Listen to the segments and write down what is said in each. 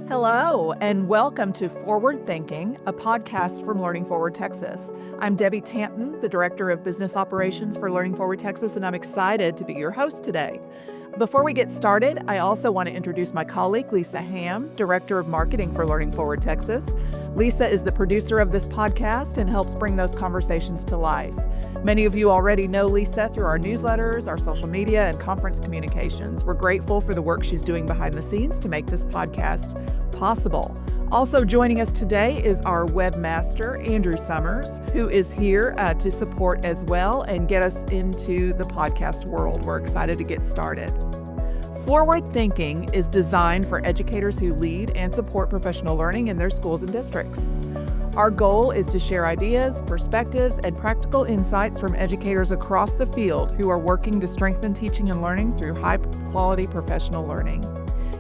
Hello, and welcome to Forward Thinking, a podcast from Learning Forward Texas. I'm Debbie Tanton, the Director of Business Operations for Learning Forward Texas, and I'm excited to be your host today. Before we get started, I also want to introduce my colleague, Lisa Ham, Director of Marketing for Learning Forward Texas. Lisa is the producer of this podcast and helps bring those conversations to life. Many of you already know Lisa through our newsletters, our social media, and conference communications. We're grateful for the work she's doing behind the scenes to make this podcast possible. Also joining us today is our webmaster, Andrew Summers, who is here to support as well and get us into the podcast world. We're excited to get started. Forward Thinking is designed for educators who lead and support professional learning in their schools and districts. Our goal is to share ideas, perspectives, and practical insights from educators across the field who are working to strengthen teaching and learning through high-quality professional learning.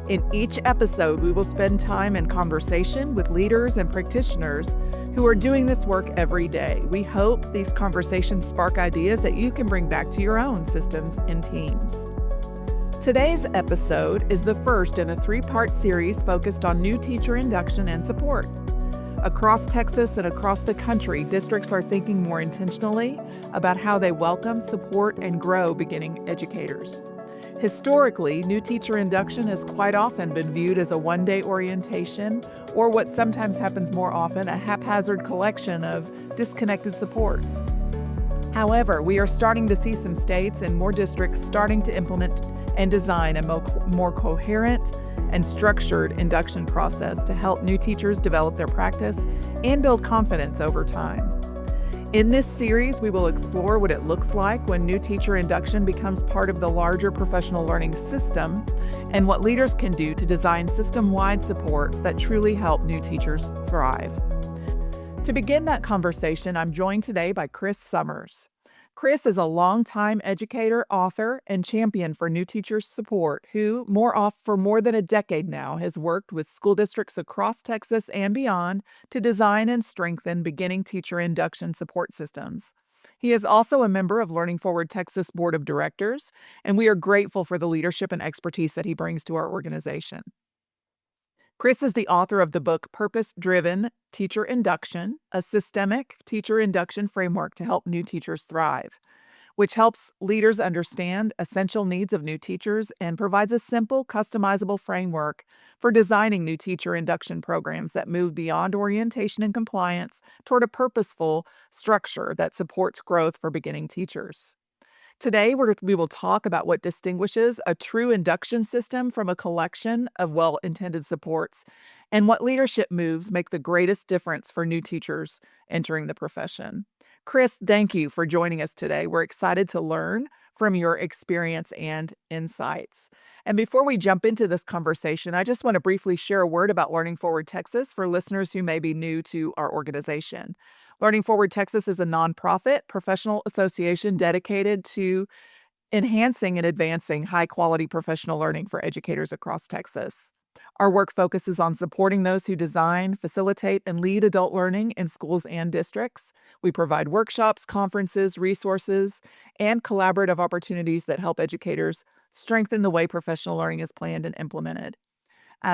In each episode, we will spend time in conversation with leaders and practitioners who are doing this work every day. We hope these conversations spark ideas that you can bring back to your own systems and teams. Today's episode is the first in a three-part series focused on new teacher induction and support. Across Texas and across the country, districts are thinking more intentionally about how they welcome, support, and grow beginning educators. Historically, new teacher induction has quite often been viewed as a one-day orientation, or what sometimes happens more often, a haphazard collection of disconnected supports. However, we are starting to see some states and more districts starting to implement and design a more coherent and structured induction process to help new teachers develop their practice and build confidence over time. In this series, we will explore what it looks like when new teacher induction becomes part of the larger professional learning system and what leaders can do to design system-wide supports that truly help new teachers thrive. To begin that conversation, I'm joined today by Chris Summers. Chris is a longtime educator, author, and champion for new teacher support who, for more than a decade now, has worked with school districts across Texas and beyond to design and strengthen beginning teacher induction support systems. He is also a member of Learning Forward Texas Board of Directors, and we are grateful for the leadership and expertise that he brings to our organization. Chris is the author of the book Purpose-Driven Teacher Induction, a systemic teacher induction framework to help new teachers thrive, which helps leaders understand essential needs of new teachers and provides a simple, customizable framework for designing new teacher induction programs that move beyond orientation and compliance toward a purposeful structure that supports growth for beginning teachers. Today, we will talk about what distinguishes a true induction system from a collection of well-intended supports and what leadership moves make the greatest difference for new teachers entering the profession. Chris, thank you for joining us today. We're excited to learn from your experience and insights. And before we jump into this conversation, I just want to briefly share a word about Learning Forward Texas for listeners who may be new to our organization. Learning Forward Texas is a nonprofit professional association dedicated to enhancing and advancing high-quality professional learning for educators across Texas. Our work focuses on supporting those who design, facilitate, and lead adult learning in schools and districts. We provide workshops, conferences, resources, and collaborative opportunities that help educators strengthen the way professional learning is planned and implemented.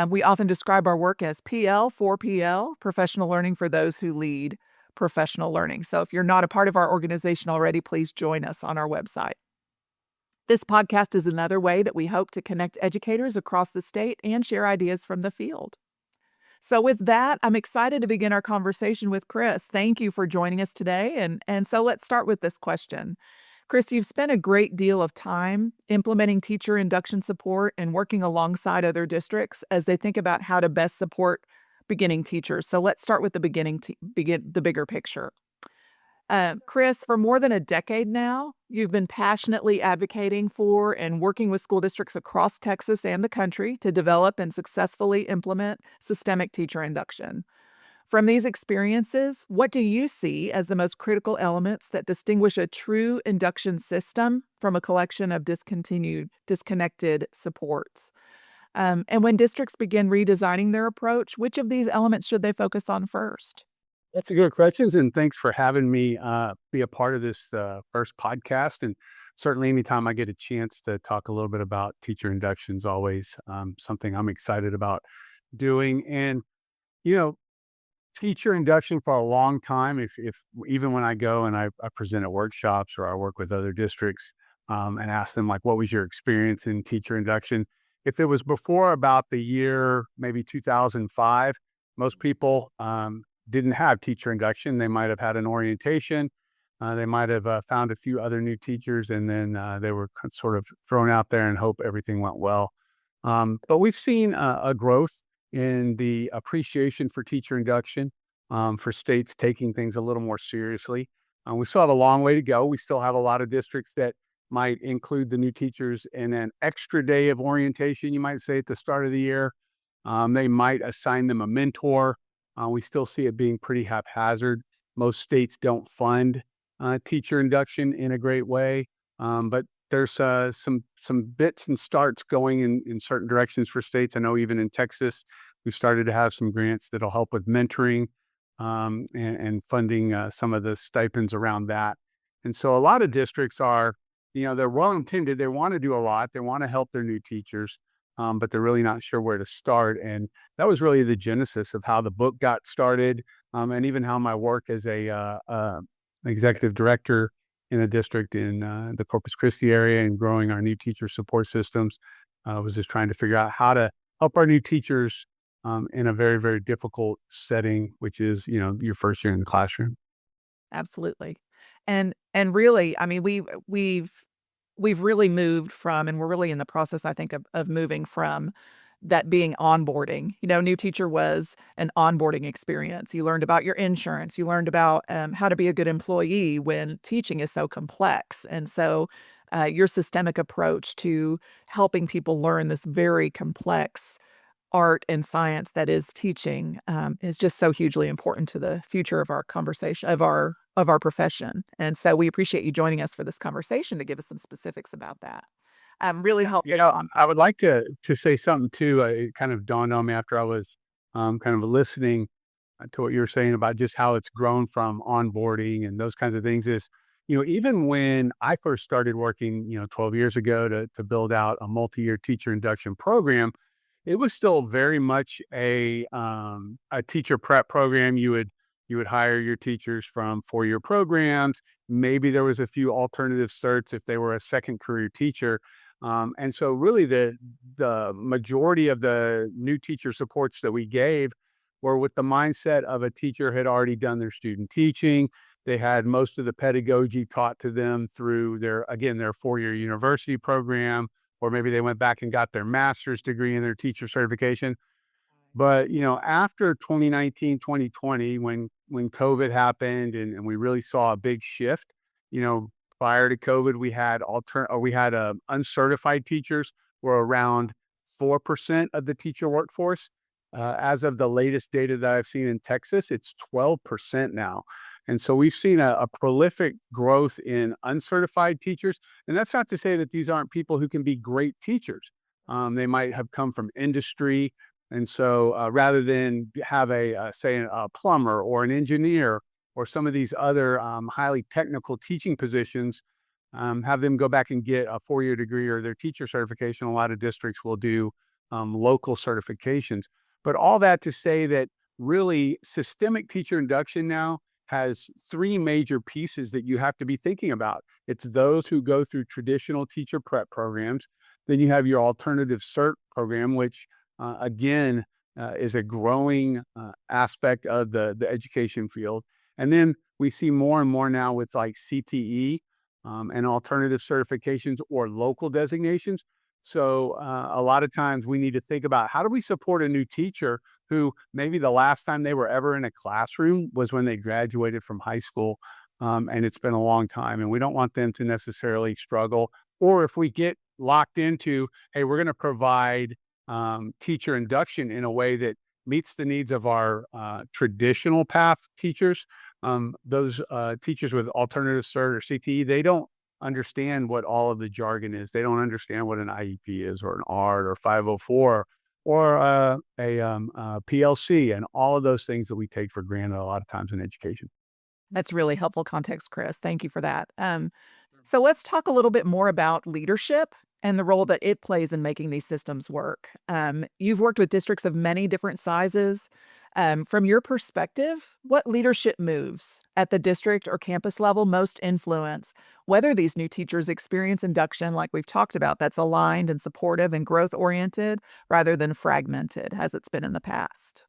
We often describe our work as PL for PL, professional learning for those who lead professional learning. So if you're not a part of our organization already, please join us on our website. This podcast is another way that we hope to connect educators across the state and share ideas from the field. So with that, I'm excited to begin our conversation with Chris. Thank you for joining us today. And so let's start with this question. Chris, you've spent a great deal of time implementing teacher induction support and working alongside other districts as they think about how to best support beginning teachers. So let's start with the the bigger picture. Chris, for more than a decade now, you've been passionately advocating for and working with school districts across Texas and the country to develop and successfully implement systemic teacher induction. From these experiences, what do you see as the most critical elements that distinguish a true induction system from a collection of disconnected supports? And when districts begin redesigning their approach, which of these elements should they focus on first? That's a good questions, and thanks for having me be a part of this first podcast. And certainly, anytime I get a chance to talk a little bit about teacher induction is always something I'm excited about doing. And, you know, teacher induction for a long time, if even when I go and I present at workshops or I work with other districts, and ask them, like, what was your experience in teacher induction? If it was before about the year, maybe 2005, most people didn't have teacher induction. They might have had an orientation. They might have found a few other new teachers, and then they were sort of thrown out there and hope everything went well. But we've seen a growth in the appreciation for teacher induction, for states taking things a little more seriously. We still have a long way to go. We still have a lot of districts that might include the new teachers in an extra day of orientation, you might say, at the start of the year. They might assign them a mentor. We still see it being pretty haphazard. Most states don't fund teacher induction in a great way, but there's some bits and starts going in certain directions for states. I know even in Texas, we've started to have some grants that'll help with mentoring, and funding some of the stipends around that. And so a lot of districts are, they're well intended. They want to do a lot. They want to help their new teachers, but they're really not sure where to start. And that was really the genesis of how the book got started, and even how my work as a executive director in a district in the Corpus Christi area and growing our new teacher support systems, was just trying to figure out how to help our new teachers in a very, very difficult setting, which is, your first year in the classroom. Absolutely. And really, I mean, we've really moved from, and we're really in the process, I think, of moving from that being onboarding. New teacher was an onboarding experience. You learned about your insurance. You learned about how to be a good employee when teaching is so complex. And so your systemic approach to helping people learn this very complex art and science that is teaching is just so hugely important to the future of our conversation, of our profession. And so we appreciate you joining us for this conversation to give us some specifics about that. Really helpful. I would like to say something too. It kind of dawned on me after I was kind of listening to what you were saying about just how it's grown from onboarding and those kinds of things. Is, even when I first started working, 12 years ago to build out a multi-year teacher induction program, it was still very much a teacher prep program. You would hire your teachers from 4-year programs. Maybe there was a few alternative certs if they were a second career teacher. And so really the majority of the new teacher supports that we gave were with the mindset of a teacher had already done their student teaching. They had most of the pedagogy taught to them through their 4-year university program, or maybe they went back and got their master's degree in their teacher certification. But, after 2019, 2020, when COVID happened and we really saw a big shift, prior to COVID, we had uncertified teachers were around 4% of the teacher workforce. As of the latest data that I've seen in Texas, it's 12% now. And so we've seen a prolific growth in uncertified teachers. And that's not to say that these aren't people who can be great teachers. They might have come from industry. And so rather than have say a plumber or an engineer or some of these other highly technical teaching positions, have them go back and get a 4-year degree or their teacher certification. A lot of districts will do local certifications. But all that to say that really systemic teacher induction now has 3 major pieces that you have to be thinking about. It's those who go through traditional teacher prep programs. Then you have your alternative cert program, which again, is a growing aspect of the education field. And then we see more and more now with like CTE and alternative certifications or local designations. So a lot of times we need to think about how do we support a new teacher who maybe the last time they were ever in a classroom was when they graduated from high school, and it's been a long time, and we don't want them to necessarily struggle. Or if we get locked into, hey, we're going to provide teacher induction in a way that meets the needs of our traditional path teachers. Those teachers with alternative cert or CTE, they don't understand what all of the jargon is. They don't understand what an IEP is or an ART or 504 or a PLC and all of those things that we take for granted a lot of times in education. That's really helpful context, Chris. Thank you for that. So let's talk a little bit more about leadership and the role that it plays in making these systems work. You've worked with districts of many different sizes. From your perspective, what leadership moves at the district or campus level most influence whether these new teachers experience induction, like we've talked about, that's aligned and supportive and growth oriented rather than fragmented as it's been in the past?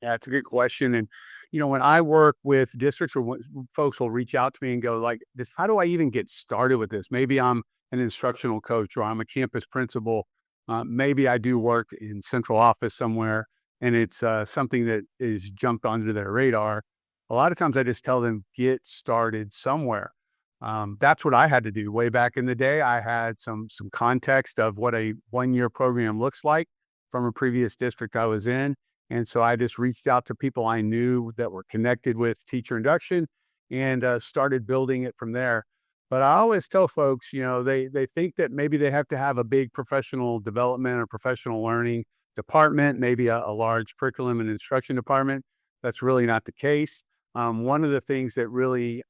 Yeah, it's a good question. And, when I work with districts or when folks will reach out to me and go like this, how do I even get started with this? Maybe I'm an instructional coach or I'm a campus principal. Maybe I do work in central office somewhere and it's something that is jumped onto their radar. A lot of times I just tell them, get started somewhere. That's what I had to do way back in the day. I had some context of what a 1 year program looks like from a previous district I was in. And so I just reached out to people I knew that were connected with teacher induction and started building it from there. But I always tell folks, they think that maybe they have to have a big professional development or professional learning department, maybe a large curriculum and instruction department. That's really not the case. One of the things that really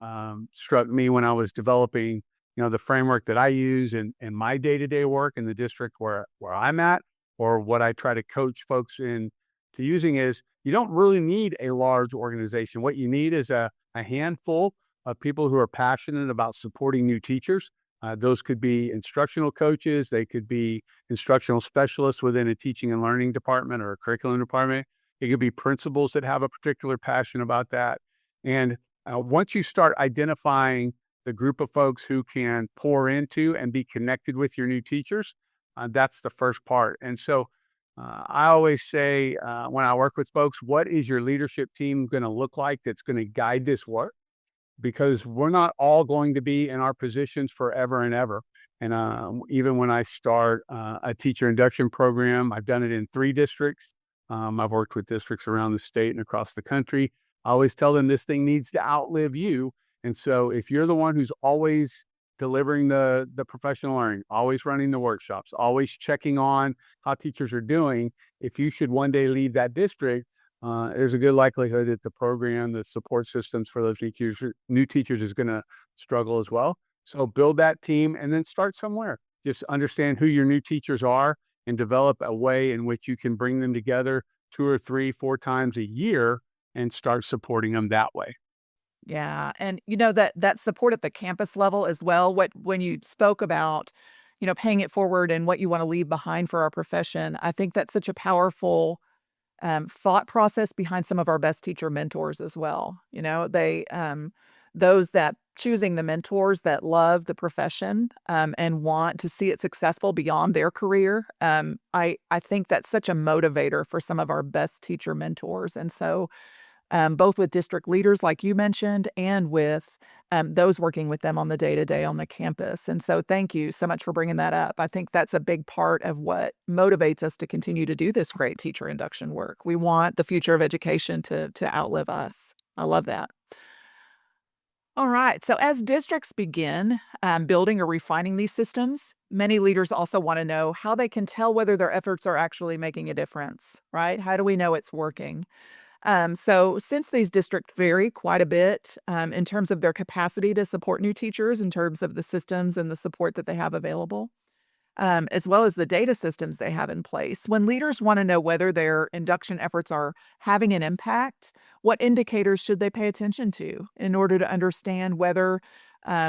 struck me when I was developing, the framework that I use in my day-to-day work in the district where I'm at, or what I try to coach folks in to using is you don't really need a large organization. What you need is a handful of people who are passionate about supporting new teachers. Those could be instructional coaches. They could be instructional specialists within a teaching and learning department or a curriculum department. It could be principals that have a particular passion about that. And once you start identifying the group of folks who can pour into and be connected with your new teachers, that's the first part. And so I always say when I work with folks, what is your leadership team going to look like that's going to guide this work? Because we're not all going to be in our positions forever and ever. And even when I start a teacher induction program, I've done it in 3 districts. I've worked with districts around the state and across the country. I always tell them this thing needs to outlive you. And so if you're the one who's always delivering the professional learning, always running the workshops, always checking on how teachers are doing, if you should one day leave that district, there's a good likelihood that the program, the support systems for those new teachers is going to struggle as well. So build that team and then start somewhere. Just understand who your new teachers are and develop a way in which you can bring them together 2 or 3, 4 times a year and start supporting them that way. Yeah, and that support at the campus level as well, when you spoke about, paying it forward and what you wanna leave behind for our profession, I think that's such a powerful, thought process behind some of our best teacher mentors as well. Those that choosing the mentors that love the profession, and want to see it successful beyond their career, I think that's such a motivator for some of our best teacher mentors, and so both with district leaders, like you mentioned, and with those working with them on the day to day on the campus. And so, thank you so much for bringing that up. I think that's a big part of what motivates us to continue to do this great teacher induction work. We want the future of education to outlive us. I love that. All right. So, as districts begin building or refining these systems, many leaders also want to know how they can tell whether their efforts are actually making a difference, right? How do we know it's working? So since these districts vary quite a bit in terms of their capacity to support new teachers, in terms of the systems and the support that they have available, as well as the data systems they have in place, when leaders want to know whether their induction efforts are having an impact, what indicators should they pay attention to in order to understand whether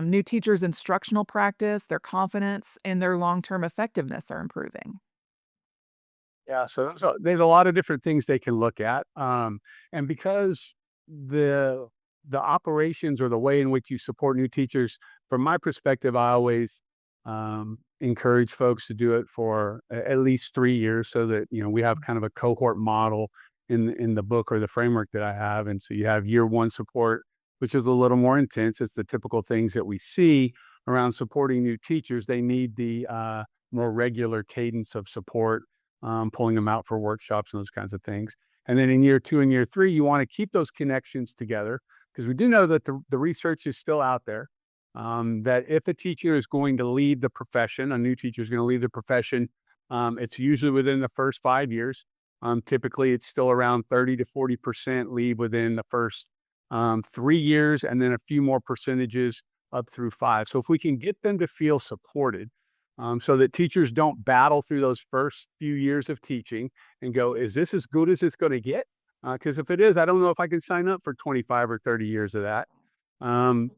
new teachers' instructional practice, their confidence, and their long-term effectiveness are improving? Yeah, so there's a lot of different things they can look at, and because the operations or the way in which you support new teachers, from my perspective, I always encourage folks to do it for at least 3 years, so that we have kind of a cohort model in the book or the framework that I have, and so you have year 1 support, which is a little more intense. It's the typical things that we see around supporting new teachers. They need the more regular cadence of support, pulling them out for workshops and those kinds of things. And then in year 2 and year 3, you want to keep those connections together because we do know that the research is still out there. That if a teacher is going to leave the profession, a new teacher is going to leave the profession, it's usually within the first 5 years. Typically, it's still around 30 to 40% leave within the first 3 years, and then a few more percentages up through 5. So if we can get them to feel supported, so that teachers don't battle through those first few years of teaching and go, is this as good as it's going to get? Because if it is, I don't know if I can sign up for 25 or 30 years of that.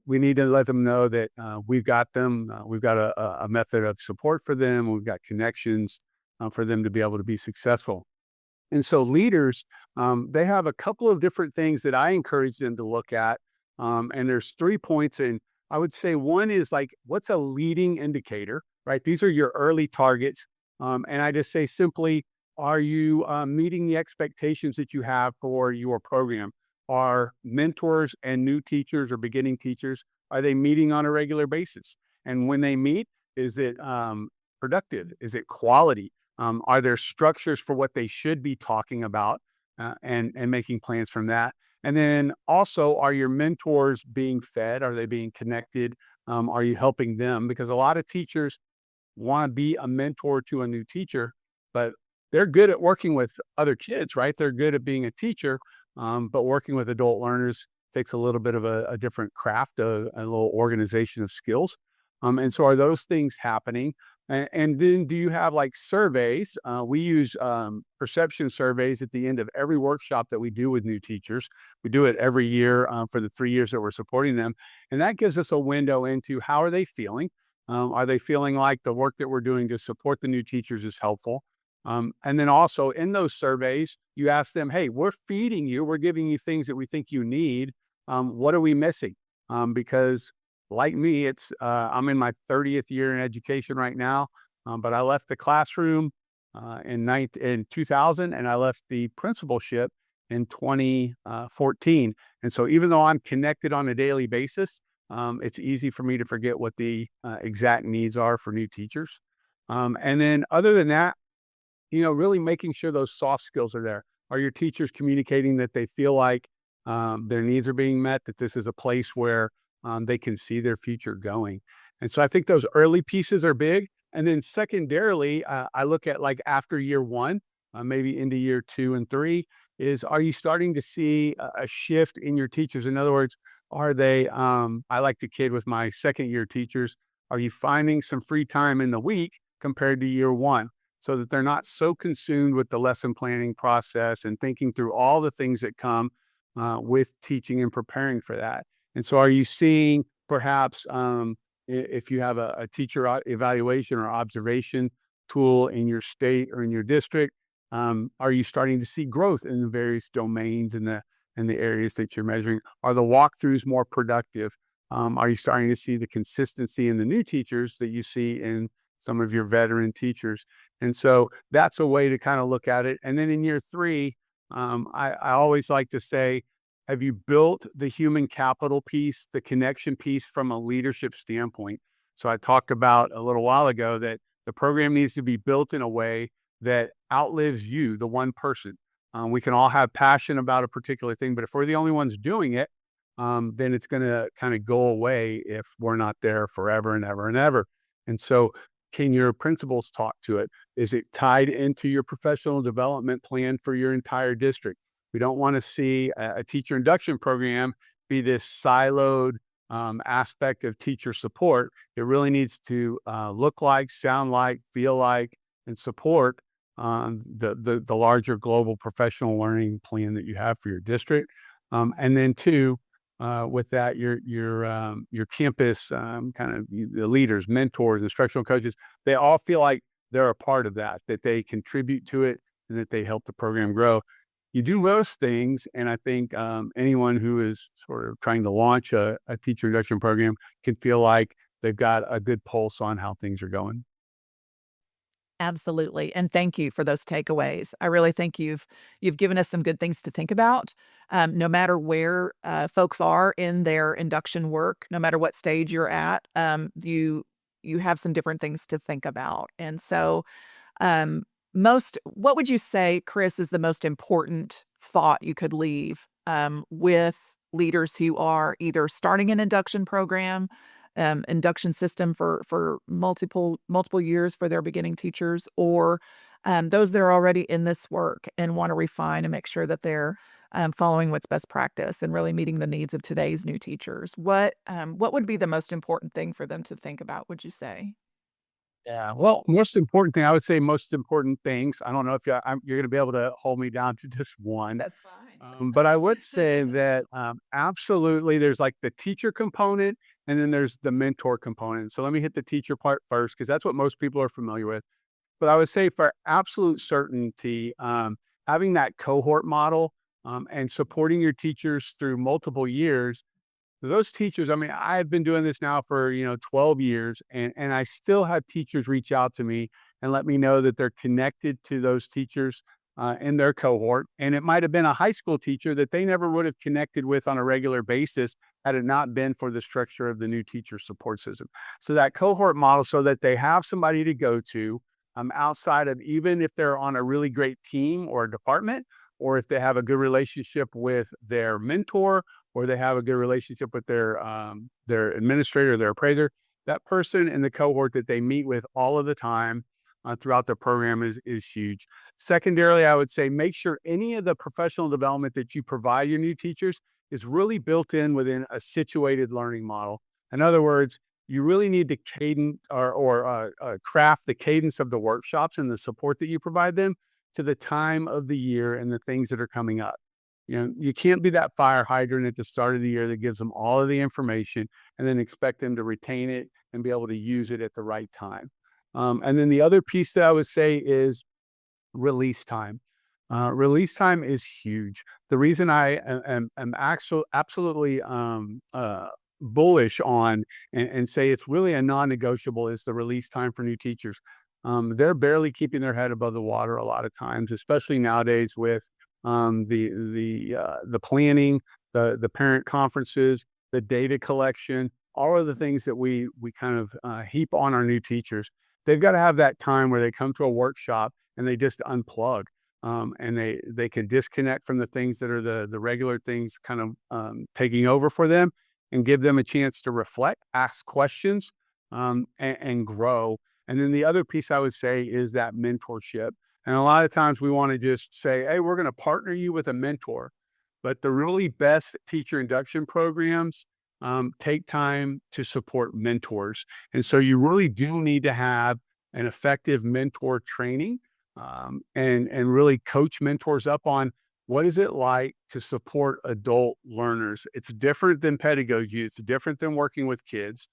We need to let them know that we've got them. We've got a method of support for them. We've got connections for them to be able to be successful. And so leaders, they have a couple of different things that I encourage them to look at. And there's 3 points. And I would say one is like, what's a leading indicator, right? These are your early targets. And I just say simply, are you meeting the expectations that you have for your program? Are mentors and new teachers or beginning teachers, are they meeting on a regular basis? And when they meet, is it productive? Is it quality? Are there structures for what they should be talking about and making plans from that? And then also, are your mentors being fed? Are they being connected? Are you helping them? Because a lot of teachers want to be a mentor to a new teacher, but they're good at working with other kids, right? They're good at being a teacher, but working with adult learners takes a little bit of a different craft, a little organization of skills. And so are those things happening? And then do you have like surveys? We use perception surveys at the end of every workshop that we do with new teachers. We do it every year for the 3 years that we're supporting them. And that gives us a window into how are they feeling? Are they feeling like the work that we're doing to support the new teachers is helpful? And then also in those surveys, you ask them, hey, we're feeding you, we're giving you things that we think you need. What are we missing? Because like me, I'm in my 30th year in education right now, but I left the classroom in 2000, and I left the principalship in 2014. And so even though I'm connected on a daily basis, it's easy for me to forget what the exact needs are for new teachers. And then other than that, really making sure those soft skills are there. Are your teachers communicating that they feel like their needs are being met, that this is a place where they can see their future going? And so I think those early pieces are big. And then secondarily, I look at like after year one, maybe into year 2 and 3, are you starting to see a shift in your teachers? In other words, are they, I like to kid with my second year teachers, are you finding some free time in the week compared to year one? So that they're not so consumed with the lesson planning process and thinking through all the things that come with teaching and preparing for that. And so are you seeing perhaps if you have a teacher evaluation or observation tool in your state or in your district, are you starting to see growth in the various domains and the areas that you're measuring? Are the walkthroughs more productive? Are you starting to see the consistency in the new teachers that you see in some of your veteran teachers? And so that's a way to kind of look at it. And then in year 3, I always like to say, have you built the human capital piece, the connection piece from a leadership standpoint? So I talked about a little while ago that the program needs to be built in a way that outlives you, the one person. We can all have passion about a particular thing, but if we're the only ones doing it, then it's going to kind of go away if we're not there forever and ever and ever. And so can your principals talk to it? Is it tied into your professional development plan for your entire district? We don't want to see a teacher induction program be this siloed aspect of teacher support. It really needs to look like, sound like, feel like, and support the larger global professional learning plan that you have for your district. And then 2, with that, your campus kind of the leaders, mentors, instructional coaches, they all feel like they're a part of that they contribute to it and that they help the program grow. You do those things, and I think anyone who is sort of trying to launch a teacher induction program can feel like they've got a good pulse on how things are going. Absolutely, and thank you for those takeaways. I really think you've given us some good things to think about. No matter where folks are in their induction work, no matter what stage you're at, you have some different things to think about. And so, what would you say, Chris, is the most important thought you could leave with leaders who are either starting an induction program, induction system for multiple years for their beginning teachers, or those that are already in this work and want to refine and make sure that they're following what's best practice and really meeting the needs of today's new teachers? What would be the most important thing for them to think about, would you say? Yeah. Well, most important thing, I would say most important things. I don't know if you're going to be able to hold me down to just one. That's fine. But I would say that absolutely there's like the teacher component and then there's the mentor component. So let me hit the teacher part first because that's what most people are familiar with. But I would say for absolute certainty, having that cohort model and supporting your teachers through multiple years, those teachers, I mean, I've been doing this now for, 12 years and I still have teachers reach out to me and let me know that they're connected to those teachers in their cohort. And it might have been a high school teacher that they never would have connected with on a regular basis had it not been for the structure of the new teacher support system. So that cohort model, so that they have somebody to go to outside of, even if they're on a really great team or department, or if they have a good relationship with their mentor, or they have a good relationship with their administrator, their appraiser, that person in the cohort that they meet with all of the time throughout the program is huge. Secondarily, I would say make sure any of the professional development that you provide your new teachers is really built in within a situated learning model. In other words, you really need to cadence or craft the cadence of the workshops and the support that you provide them to the time of the year and the things that are coming up. You can't be that fire hydrant at the start of the year that gives them all of the information and then expect them to retain it and be able to use it at the right time. And then the other piece that I would say is release time. Release time is huge. The reason I am absolutely bullish on and say it's really a non-negotiable is the release time for new teachers. They're barely keeping their head above the water a lot of times, especially nowadays with the planning, the parent conferences, the data collection, all of the things that we kind of heap on our new teachers. They've got to have that time where they come to a workshop and they just unplug. And they can disconnect from the things that are the regular things kind of taking over for them and give them a chance to reflect, ask questions, and grow. And then the other piece I would say is that mentorship. And a lot of times we want to just say, hey, we're going to partner you with a mentor. But the really best teacher induction programs take time to support mentors. And so you really do need to have an effective mentor training and really coach mentors up on what is it like to support adult learners. It's different than pedagogy. It's different than working with kids.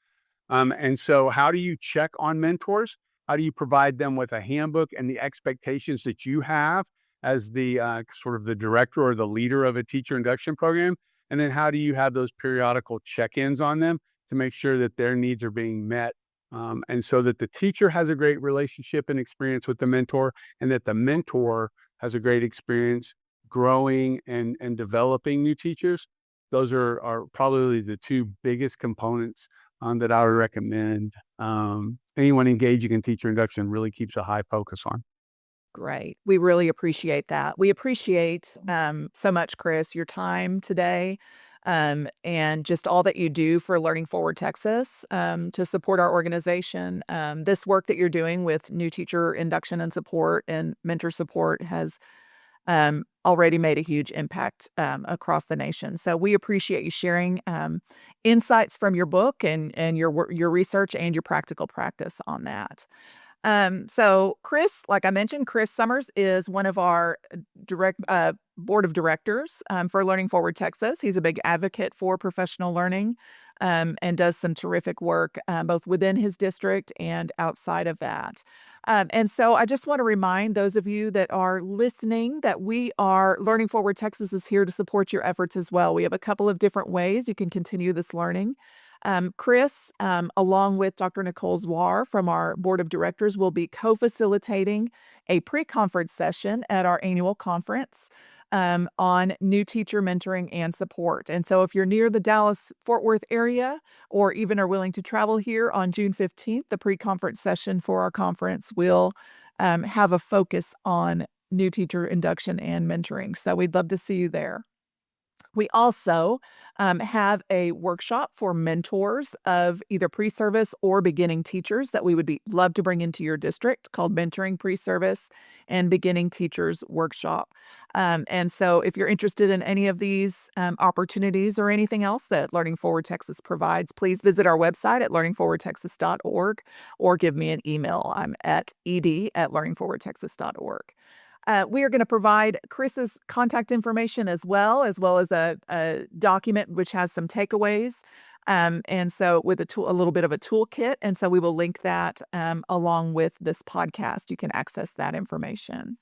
And so how do you check on mentors? How do you provide them with a handbook and the expectations that you have as the sort of the director or the leader of a teacher induction program? And then how do you have those periodical check-ins on them to make sure that their needs are being met? And so that the teacher has a great relationship and experience with the mentor, and that the mentor has a great experience growing and developing new teachers. Those are probably the two biggest components that I would recommend anyone engaging in teacher induction really keeps a high focus on. Great. We really appreciate that. We appreciate so much, Chris, your time today, and just all that you do for Learning Forward Texas to support our organization. This work that you're doing with new teacher induction and support and mentor support has already made a huge impact across the nation. So we appreciate you sharing insights from your book and your research and your practical practice on that. So Chris, like I mentioned, Chris Summers is one of our board of directors for Learning Forward Texas. He's a big advocate for professional learning and does some terrific work both within his district and outside of that. And so I just want to remind those of you that are listening that Learning Forward Texas is here to support your efforts as well. We have a couple of different ways you can continue this learning. Chris, along with Dr. Nicole Zwar from our board of directors, will be co-facilitating a pre-conference session at our annual conference on new teacher mentoring and support. And so if you're near the Dallas-Fort Worth area or even are willing to travel here on June 15th, the pre-conference session for our conference will have a focus on new teacher induction and mentoring. So we'd love to see you there. We also have a workshop for mentors of either pre-service or beginning teachers that we would love to bring into your district, called Mentoring Pre-Service and Beginning Teachers Workshop. And so if you're interested in any of these opportunities or anything else that Learning Forward Texas provides, please visit our website at learningforwardtexas.org or give me an email. I'm at ed@learningforwardtexas.org. We are going to provide Chris's contact information as well as a document which has some takeaways. And so with a little bit of a toolkit. And so we will link that along with this podcast. You can access that information.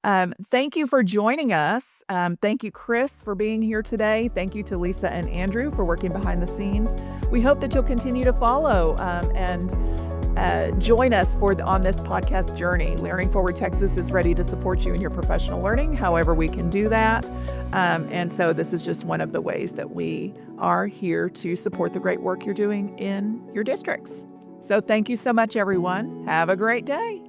Thank you for joining us. Thank you, Chris, for being here today. Thank you to Lisa and Andrew for working behind the scenes. We hope that you'll continue to follow and join us on this podcast journey. Learning Forward Texas is ready to support you in your professional learning, however we can do that. And so this is just one of the ways that we are here to support the great work you're doing in your districts. So thank you so much, everyone. Have a great day.